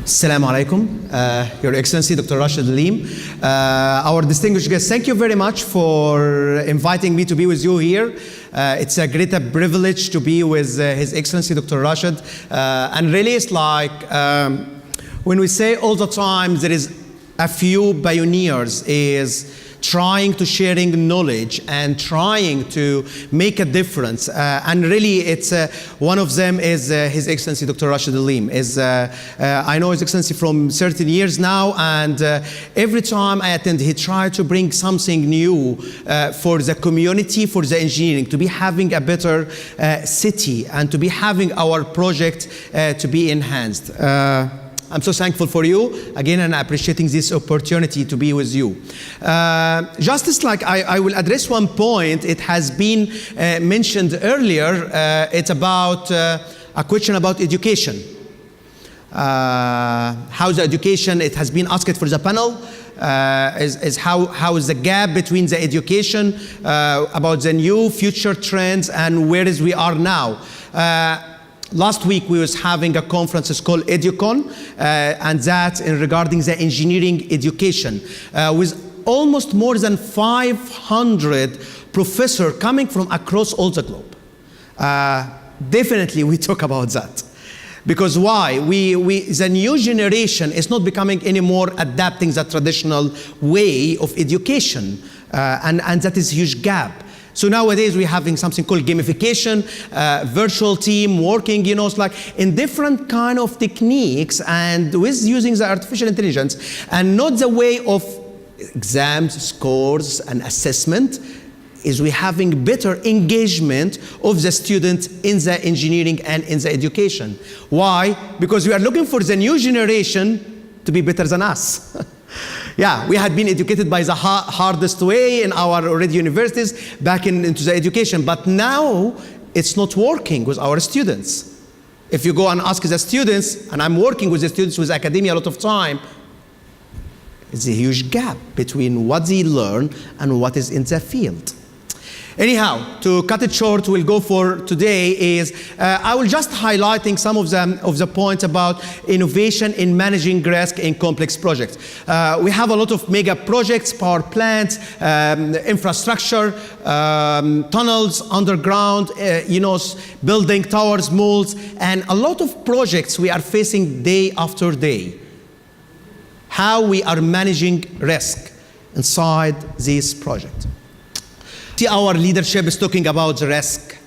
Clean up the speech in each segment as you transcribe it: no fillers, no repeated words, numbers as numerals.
Assalamu alaikum, Your Excellency, Dr. Rashid Aleem. Our distinguished guests, thank you very much for inviting me to be with you here. It's a great privilege to be with His Excellency, Dr. Rashid. And really, it's like when we say all the time there is a few pioneers is trying to sharing knowledge and trying to make a difference. And really, it's one of them is His Excellency Dr. Rashid Aleem. I know His Excellency from 13 years now, and every time I attend, he tried to bring something new for the community, for the engineering, to be having a better city, and to be having our project to be enhanced. I'm so thankful for you again, and appreciating this opportunity to be with you. Just like I will address one point, it has been mentioned earlier. It's about a question about education. How's the education? It has been asked for the panel. How is the gap between the education about the new future trends and where is we are now? Last week we was having a conference, it's called EduCon, and that's regarding the engineering education, with almost more than 500 professors coming from across all the globe. Definitely we talk about that. Because why? The new generation is not becoming anymore adapting the traditional way of education, and that is a huge gap. So nowadays we're having something called gamification, virtual team working, you know, it's like in different kind of techniques and with using the artificial intelligence, and not the way of exams, scores, and assessment. Is we having better engagement of the student in the engineering and in the education. Why? Because we are looking for the new generation to be better than us. Yeah, we had been educated by the hardest way in our already universities back into the education, but now it's not working with our students. If you go and ask the students, and I'm working with the students with academia a lot of time, it's a huge gap between what they learn and what is in the field. Anyhow, to cut it short, we'll go for today is, I will just highlighting some of the points about innovation in managing risk in complex projects. We have a lot of mega projects, power plants, infrastructure, tunnels, underground, you know, building towers, malls, and a lot of projects we are facing day after day. How we are managing risk inside this project. Our leadership is talking about the risk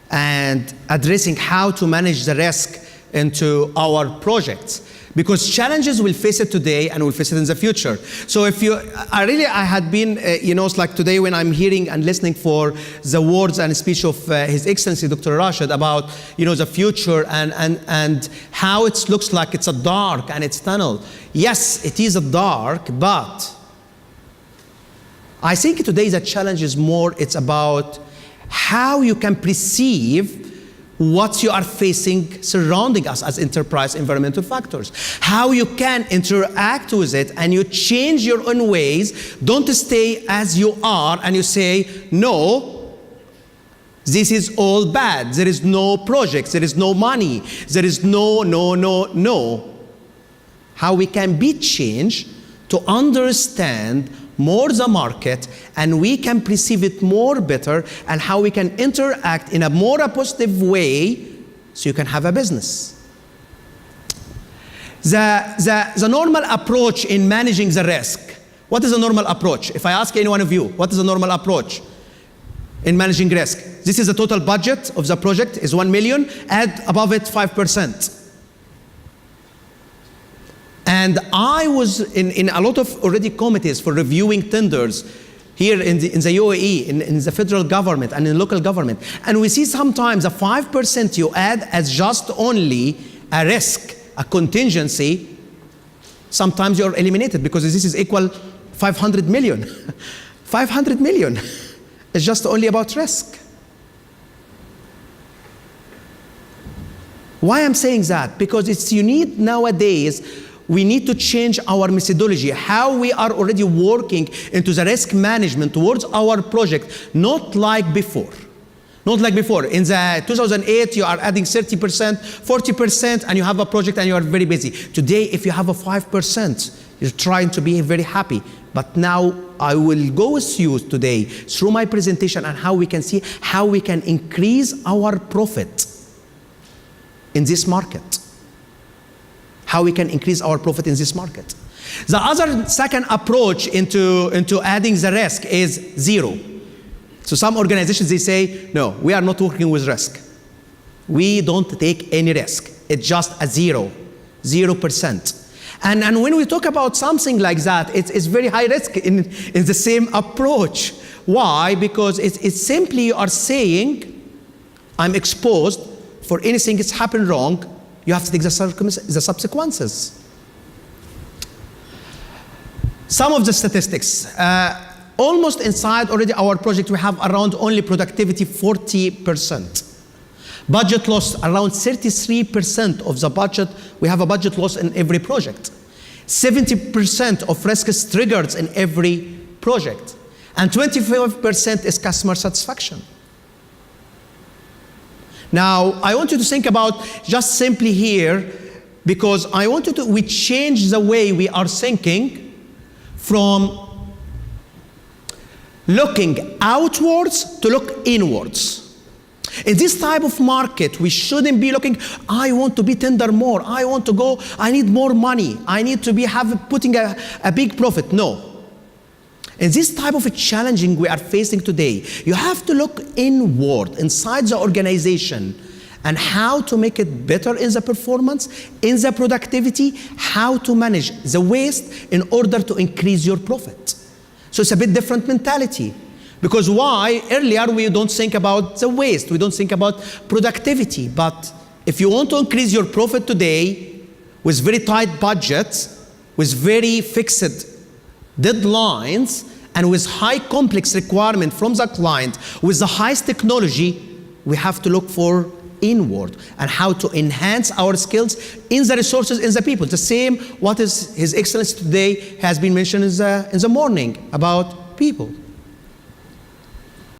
and addressing how to manage the risk into our projects, because challenges will face it today and will face it in the future. So if you, I had been, you know, it's like today when I'm hearing and listening for the words and speech of His Excellency Dr. Rashid about, you know, the future and how it looks like it's a dark and it's tunnel. Yes, it is a dark, but I think today the challenge is more, it's about how you can perceive what you are facing surrounding us as enterprise environmental factors. How you can interact with it and you change your own ways. Don't stay as you are and you say, no, this is all bad. There is no projects, there is no money, there is no. How we can be changed to understand more the market, and we can perceive it more better, and how we can interact in a more positive way so you can have a business. The normal approach in managing the risk. What is a normal approach? If I ask any one of you, what is a normal approach in managing risk? This is the total budget of the project is 1 million, add above it 5%. And I was in a lot of already committees for reviewing tenders here in the UAE, in the federal government and in local government. And we see sometimes a 5% you add as just only a risk, a contingency. Sometimes you're eliminated because this is equal 500 million. 500 million is just only about risk. Why I'm saying that? Because it's you need nowadays, we need to change our methodology, how we are already working into the risk management towards our project, not like before. Not like before. In the 2008, you are adding 30%, 40%, and you have a project and you are very busy. Today, if you have a 5%, you're trying to be very happy. But now I will go with you today through my presentation and how we can see how we can increase our profit in this market. How we can increase our profit in this market. The other second approach into adding the risk is zero. So some organizations, they say, no, we are not working with risk. We don't take any risk. It's just a 0%. And when we talk about something like that, it's very high risk in the same approach. Why? Because it's simply you are saying, I'm exposed for anything that's happened wrong, you have to take the subsequences. Some of the statistics. Almost inside already our project, we have around only productivity 40%. Budget loss, around 33% of the budget. We have a budget loss in every project. 70% of risk is triggered in every project. And 25% is customer satisfaction. Now, I want you to think about just simply here, because I want you to, we change the way we are thinking from looking outwards to look inwards. In this type of market, we shouldn't be looking, I want to be tender more, I want to go, I need more money, I need to be putting a big profit. No. In this type of a challenging we are facing today, you have to look inward, inside the organization, and how to make it better in the performance, in the productivity, how to manage the waste in order to increase your profit. So it's a bit different mentality. Because why? Earlier we don't think about the waste, we don't think about productivity. But if you want to increase your profit today with very tight budgets, with very fixed deadlines, and with high complex requirement from the client, with the highest technology, we have to look for inward and how to enhance our skills in the resources, in the people. The same what is His Excellency today has been mentioned in the morning about people.